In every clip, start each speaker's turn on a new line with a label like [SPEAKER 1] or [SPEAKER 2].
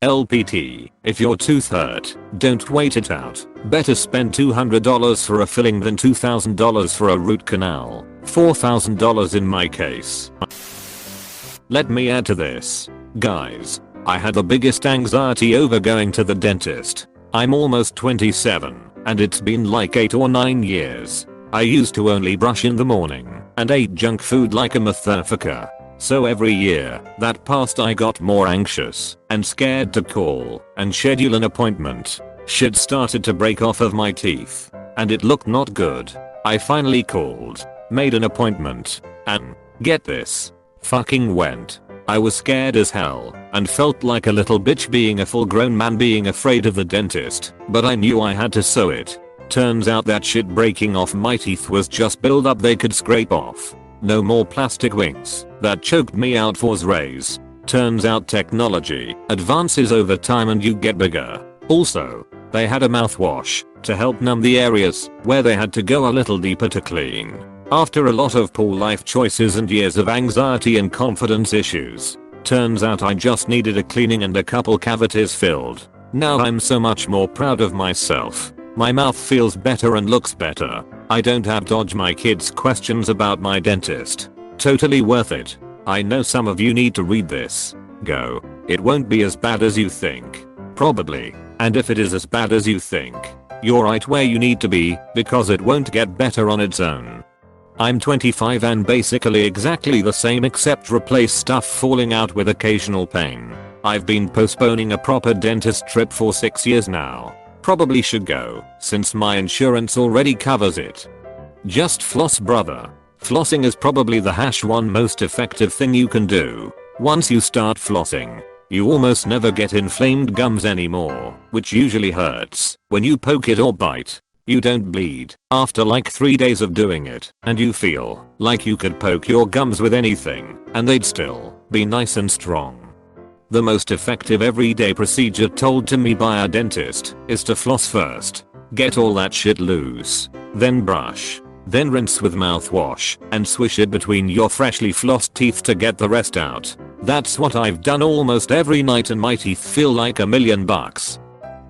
[SPEAKER 1] LPT, if your tooth hurt, don't wait it out. Better spend $200 for a filling than $2,000 for a root canal. $4,000 in my case. Let me add to this. Guys, I had the biggest anxiety over going to the dentist. I'm almost 27, and it's been like 8 or 9 years. I used to only brush in the morning and ate junk food like a motherfucker. So every year that passed I got more anxious and scared to call and schedule an appointment. Shit started to break off of my teeth and it looked not good. I finally called, made an appointment, and get this, fucking went. I was scared as hell and felt like a little bitch being a full grown man being afraid of the dentist, but I knew I had to sew it. Turns out that shit breaking off my teeth was just buildup they could scrape off. No more plastic wings that choked me out for rays. Turns out technology advances over time and you get bigger. Also, they had a mouthwash to help numb the areas where they had to go a little deeper to clean. After a lot of poor life choices and years of anxiety and confidence issues, turns out I just needed a cleaning and a couple cavities filled. Now I'm so much more proud of myself. My mouth feels better and looks better. I don't have to dodge my kids' questions about my dentist. Totally worth it. I know some of you need to read this. Go. It won't be as bad as you think. Probably. And if it is as bad as you think, you're right where you need to be, because it won't get better on its own. I'm 25 and basically exactly the same except replace stuff falling out with occasional pain. I've been postponing a proper dentist trip for 6 years now. Probably should go, since my insurance already covers it. Just floss, brother. Flossing is probably the one most effective thing you can do. Once you start flossing, you almost never get inflamed gums anymore, which usually hurts when you poke it or bite. You don't bleed after like 3 days of doing it, and you feel like you could poke your gums with anything and they'd still be nice and strong. The most effective everyday procedure told to me by a dentist is to floss first, get all that shit loose, then brush, then rinse with mouthwash and swish it between your freshly flossed teeth to get the rest out. That's what I've done almost every night and my teeth feel like $1,000,000.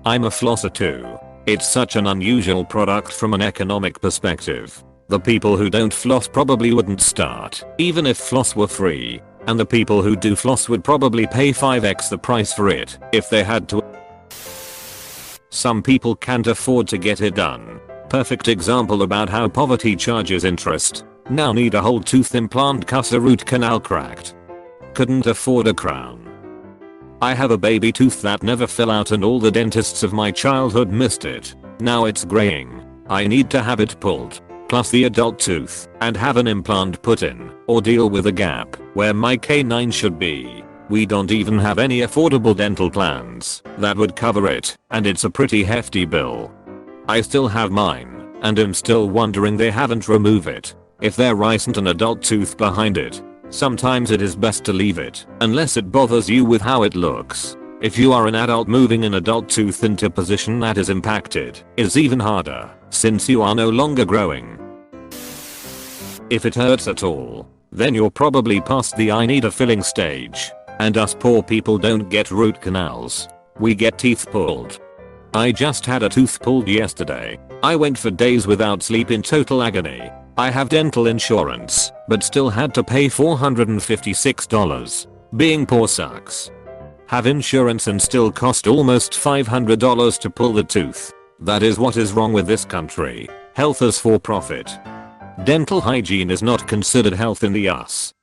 [SPEAKER 1] I'm a flosser too. It's such an unusual product from an economic perspective. The people who don't floss probably wouldn't start, even if floss were free. And the people who do floss would probably pay 5x the price for it if they had to. Some people can't afford to get it done. Perfect example about how poverty charges interest. Now need a whole tooth implant cause a root canal cracked. Couldn't afford a crown. I have a baby tooth that never fell out and all the dentists of my childhood missed it. Now it's graying. I need to have it pulled, plus the adult tooth, and have an implant put in, or deal with a gap where my canine should be. We don't even have any affordable dental plans that would cover it, and it's a pretty hefty bill. I still have mine, and am still wondering they haven't removed it. If there isn't an adult tooth behind it, sometimes it is best to leave it, unless it bothers you with how it looks. If you are an adult, moving an adult tooth into position that is impacted is even harder, since you are no longer growing. If it hurts at all, then you're probably past the I need a filling stage, and us poor people don't get root canals. We get teeth pulled. I just had a tooth pulled yesterday. I went for days without sleep in total agony. I have dental insurance, but still had to pay $456. Being poor sucks. Have insurance and still cost almost $500 to pull the tooth. That is what is wrong with this country. Health is for profit. Dental hygiene is not considered health in the US.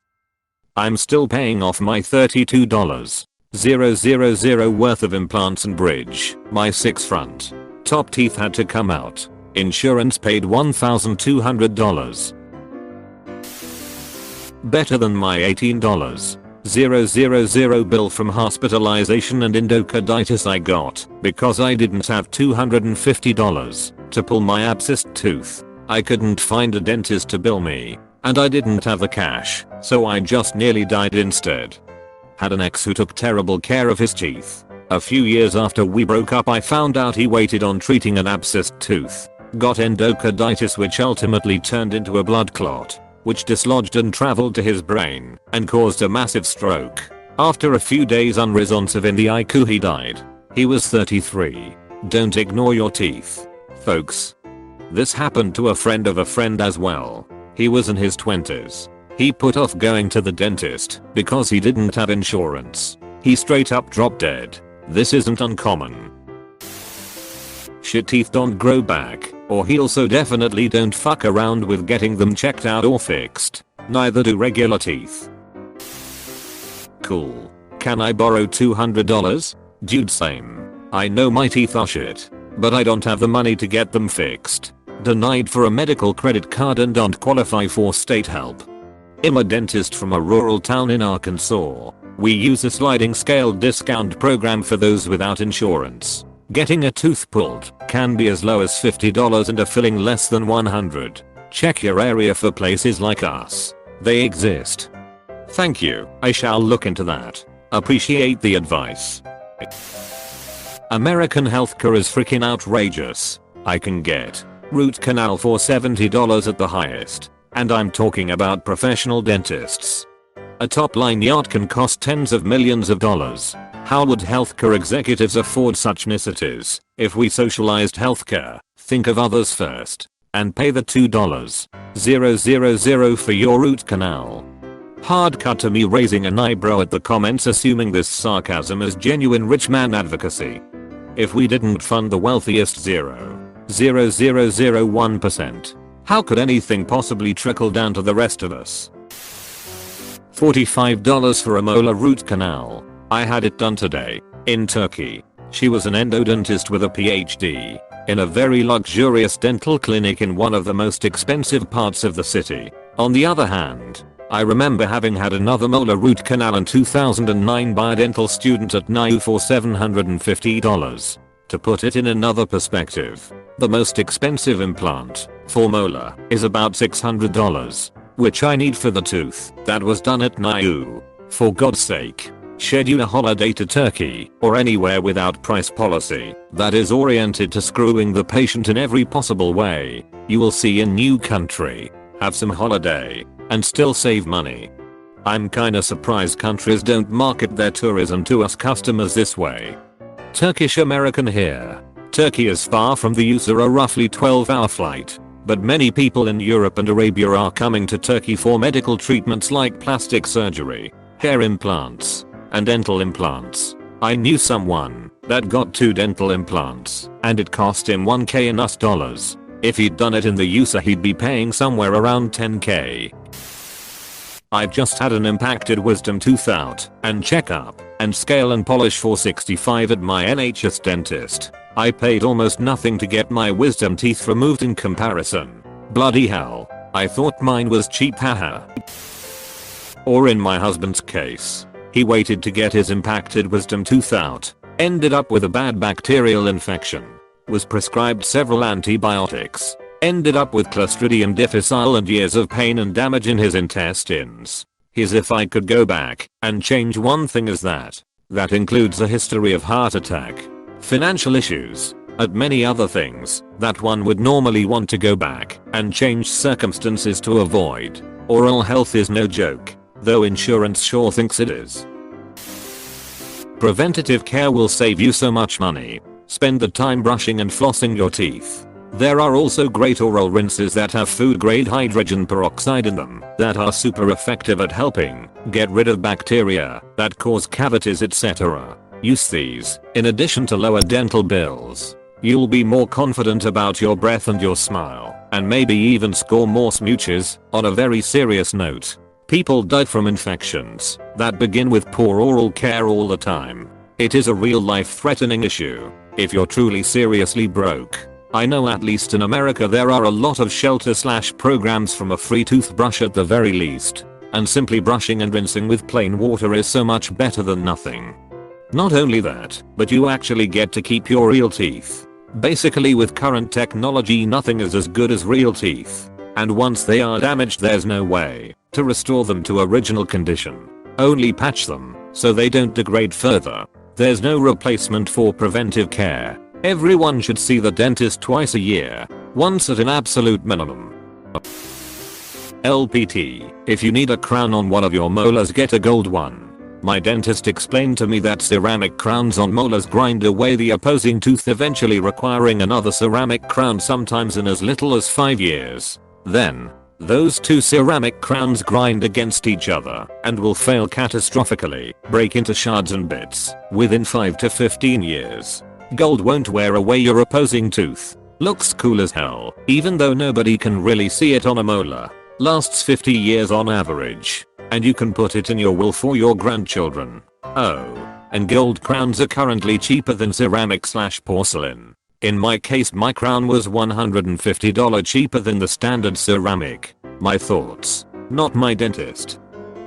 [SPEAKER 1] I'm still paying off my $32,000 worth of implants and bridge. My 6 front top teeth had to come out. Insurance paid $1,200. Better than my $18,000 bill from hospitalization and endocarditis I got because I didn't have $250 to pull my abscessed tooth. I couldn't find a dentist to bill me, and I didn't have the cash, so I just nearly died instead. Had an ex who took terrible care of his teeth. A few years after we broke up I found out he waited on treating an abscessed tooth got endocarditis, which ultimately turned into a blood clot, which dislodged and traveled to his brain and caused a massive stroke. After a few days unresponsive in the ICU, he died. He was 33. Don't ignore your teeth, folks. This happened to a friend of a friend as well. He was in his 20s. He put off going to the dentist because he didn't have insurance. He straight up dropped dead. This isn't uncommon. Shit teeth don't grow back or heal, so definitely don't fuck around with getting them checked out or fixed. Neither do regular teeth. Cool. Can I borrow $200? Dude, same. I know my teeth are shit, but I don't have the money to get them fixed. Denied for a medical credit card and don't qualify for state help. I'm a dentist from a rural town in Arkansas. We use a sliding scale discount program for those without insurance. Getting a tooth pulled can be as low as $50 and a filling less than $100. Check your area for places like us. They exist. Thank you. I shall look into that. Appreciate the advice. American healthcare is freaking outrageous. I can get root canal for $70 at the highest. And I'm talking about professional dentists. A top-line yacht can cost tens of millions of dollars. How would healthcare executives afford such necessities? If we socialized healthcare, think of others first. And pay the $2,000 for your root canal. Hard cut to me raising an eyebrow at the comments, assuming this sarcasm is genuine rich man advocacy. If we didn't fund the wealthiest 0.0001%, how could anything possibly trickle down to the rest of us? $45 for a molar root canal. I had it done today, in Turkey. She was an endodontist with a PhD, in a very luxurious dental clinic in one of the most expensive parts of the city. On the other hand, I remember having had another molar root canal in 2009 by a dental student at NYU for $750. To put it in another perspective, the most expensive implant, for molar, is about $600, which I need for the tooth that was done at NYU. For God's sake, schedule a holiday to Turkey or anywhere without price policy that is oriented to screwing the patient in every possible way. You will see a new country, have some holiday, and still save money. I'm kinda surprised countries don't market their tourism to us customers this way. Turkish American here. Turkey is far from the US, a roughly 12-hour flight, but many people in Europe and Arabia are coming to Turkey for medical treatments like plastic surgery, hair implants, and dental implants. I knew someone that got 2 dental implants and it cost him $1,000 in US dollars. If he'd done it in the USA, he'd be paying somewhere around $10,000. I've just had an impacted wisdom tooth out and checkup and scale and polish for $65 at my NHS dentist. I paid almost nothing to get my wisdom teeth removed in comparison. Bloody hell, I thought mine was cheap, haha. Or in my husband's case, he waited to get his impacted wisdom tooth out, ended up with a bad bacterial infection, was prescribed several antibiotics, ended up with Clostridium difficile and years of pain and damage in his intestines. As if I could go back and change one thing as that includes a history of heart attack, financial issues, and many other things that one would normally want to go back and change circumstances to avoid. Oral health is no joke, though insurance sure thinks it is. Preventative care will save you so much money. Spend the time brushing and flossing your teeth. There are also great oral rinses that have food grade hydrogen peroxide in them that are super effective at helping get rid of bacteria that cause cavities, etc. Use these in addition to lower dental bills. You'll be more confident about your breath and your smile, and maybe even score more smooches. On a very serious note, people die from infections that begin with poor oral care all the time. It is a real life-threatening issue if you're truly seriously broke. I know at least in America there are a lot of shelter/programs from a free toothbrush at the very least, and simply brushing and rinsing with plain water is so much better than nothing. Not only that, but you actually get to keep your real teeth. Basically, with current technology, nothing is as good as real teeth, and once they are damaged there's no way to restore them to original condition. Only patch them so they don't degrade further. There's no replacement for preventive care. Everyone should see the dentist twice a year. once at an absolute minimum. LPT, if you need a crown on one of your molars, get a gold one. My dentist explained to me that ceramic crowns on molars grind away the opposing tooth, eventually requiring another ceramic crown sometimes in as little as 5 years. Then, those two ceramic crowns grind against each other and will fail catastrophically, break into shards and bits, within 5 to 15 years. Gold won't wear away your opposing tooth. Looks cool as hell, even though nobody can really see it on a molar. Lasts 50 years on average. And you can put it in your will for your grandchildren. Oh, and gold crowns are currently cheaper than ceramic/porcelain. In my case, my crown was $150 cheaper than the standard ceramic. My thoughts. Not my dentist.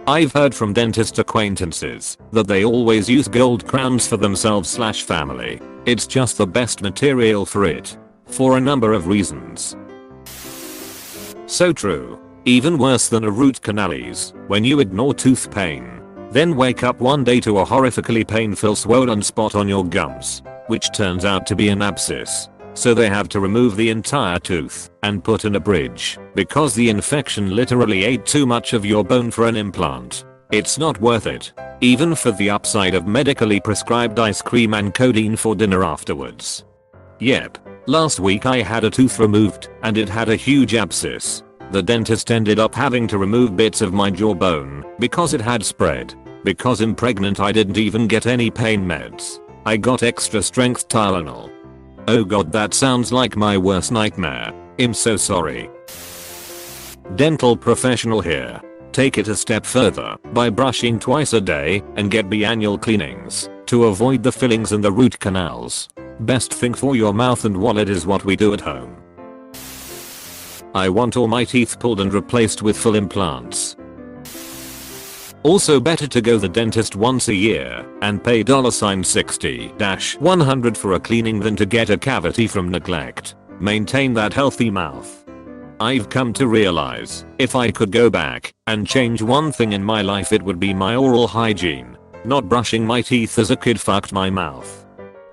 [SPEAKER 1] I've heard from dentist acquaintances that they always use gold crowns for themselves/family. It's just the best material for it. For a number of reasons. So true. Even worse than a root canal is when you ignore tooth pain, then wake up one day to a horrifically painful swollen spot on your gums, which turns out to be an abscess. So they have to remove the entire tooth and put in a bridge because the infection literally ate too much of your bone for an implant. It's not worth it, even for the upside of medically prescribed ice cream and codeine for dinner afterwards. Yep, last week I had a tooth removed and it had a huge abscess. The dentist ended up having to remove bits of my jawbone because it had spread. Because I'm pregnant, I didn't even get any pain meds. I got extra strength Tylenol. Oh god, that sounds like my worst nightmare. I'm so sorry. Dental professional here. Take it a step further by brushing twice a day and get biannual cleanings to avoid the fillings and the root canals. Best thing for your mouth and wallet is what we do at home. I want all my teeth pulled and replaced with full implants. Also better to go the dentist once a year and pay $60-100 for a cleaning than to get a cavity from neglect. Maintain that healthy mouth. I've come to realize if I could go back and change one thing in my life, it would be my oral hygiene. Not brushing my teeth as a kid fucked my mouth.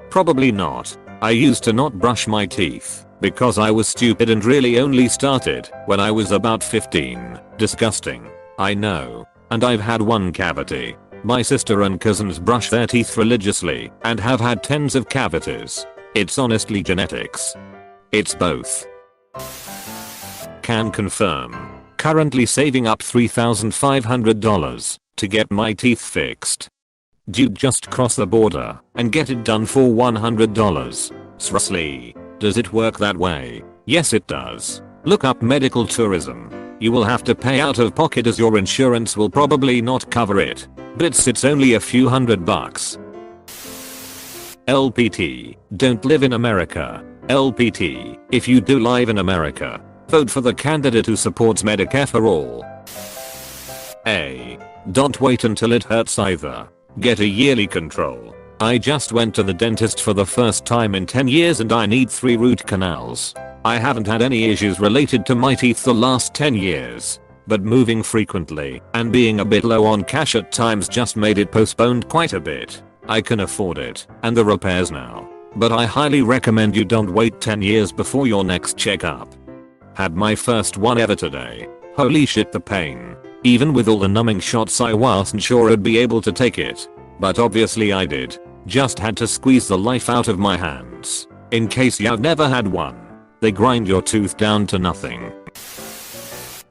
[SPEAKER 1] Probably not. I used to not brush my teeth because I was stupid and really only started when I was about 15. Disgusting. I know. And I've had one cavity. My sister and cousins brush their teeth religiously and have had tens of cavities. It's honestly genetics. It's both. Can confirm. Currently saving up $3,500 to get my teeth fixed. Dude, just cross the border and get it done for $100. Seriously. Does it work that way? Yes, it does. Look up medical tourism. You will have to pay out of pocket as your insurance will probably not cover it. But it's only a few $100. LPT, don't live in America. LPT, if you do live in America, vote for the candidate who supports Medicare for all. A. Don't wait until it hurts either. Get a yearly control. I just went to the dentist for the first time in 10 years and I need 3 root canals. I haven't had any issues related to my teeth the last 10 years. But moving frequently and being a bit low on cash at times just made it postponed quite a bit. I can afford it and the repairs now. But I highly recommend you don't wait 10 years before your next checkup. Had my first one ever today. Holy shit, the pain. Even with all the numbing shots I wasn't sure I'd be able to take it. But obviously I did. Just had to squeeze the life out of my hands. In case you've never had one. They grind your tooth down to nothing.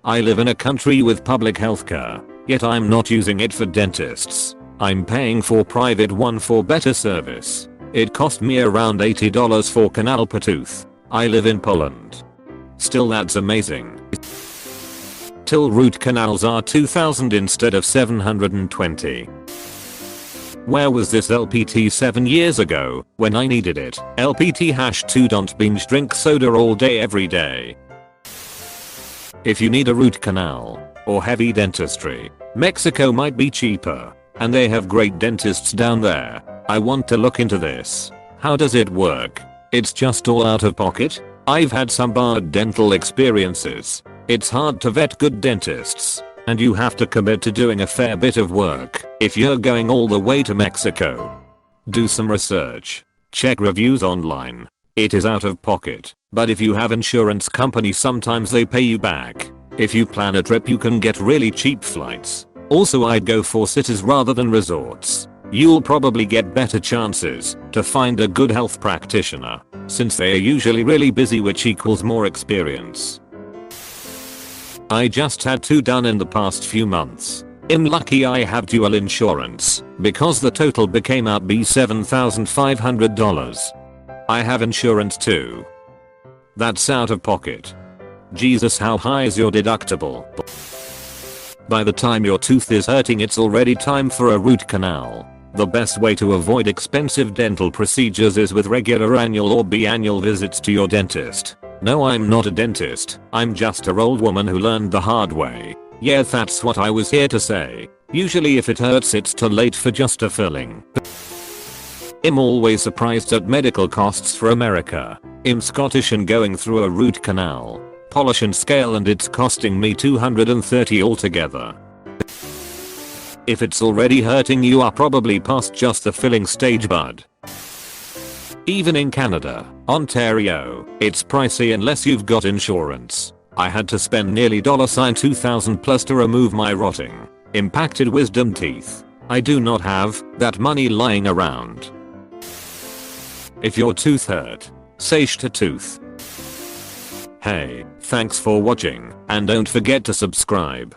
[SPEAKER 1] I live in a country with public healthcare, yet I'm not using it for dentists. I'm paying for private one for better service. It cost me around $80 for canal per tooth. I live in Poland. Still, that's amazing. Till root canals are $2,000 instead of $720. Where was this LPT 7 years ago when I needed it? LPT #2 don't binge drink soda all day every day. If you need a root canal or heavy dentistry, Mexico might be cheaper and they have great dentists down there. I want to look into this. How does it work? It's just all out of pocket? I've had some bad dental experiences. It's hard to vet good dentists. And you have to commit to doing a fair bit of work if you're going all the way to Mexico. Do some research. Check reviews online. It is out of pocket, but if you have insurance company sometimes they pay you back. If you plan a trip you can get really cheap flights. Also I'd go for cities rather than resorts. You'll probably get better chances to find a good health practitioner, since they are usually really busy, which equals more experience. I just had 2 done in the past few months. I'm lucky I have dual insurance, because the total became out be $7,500. I have insurance too. That's out of pocket. Jesus, how high is your deductible? By the time your tooth is hurting it's already time for a root canal. The best way to avoid expensive dental procedures is with regular annual or biannual visits to your dentist. No, I'm not a dentist, I'm just a old woman who learned the hard way. Yeah, that's what I was here to say. Usually if it hurts it's too late for just a filling. I'm always surprised at medical costs for America. I'm Scottish and going through a root canal, polish and scale, and it's costing me $230 altogether. If it's already hurting you are probably past just the filling stage, bud. Even in Canada, Ontario, it's pricey unless you've got insurance. I had to spend nearly $2,000 plus to remove my rotting, impacted wisdom teeth. I do not have that money lying around. If your tooth hurt, say sh to tooth. Hey, thanks for watching, and don't forget to subscribe.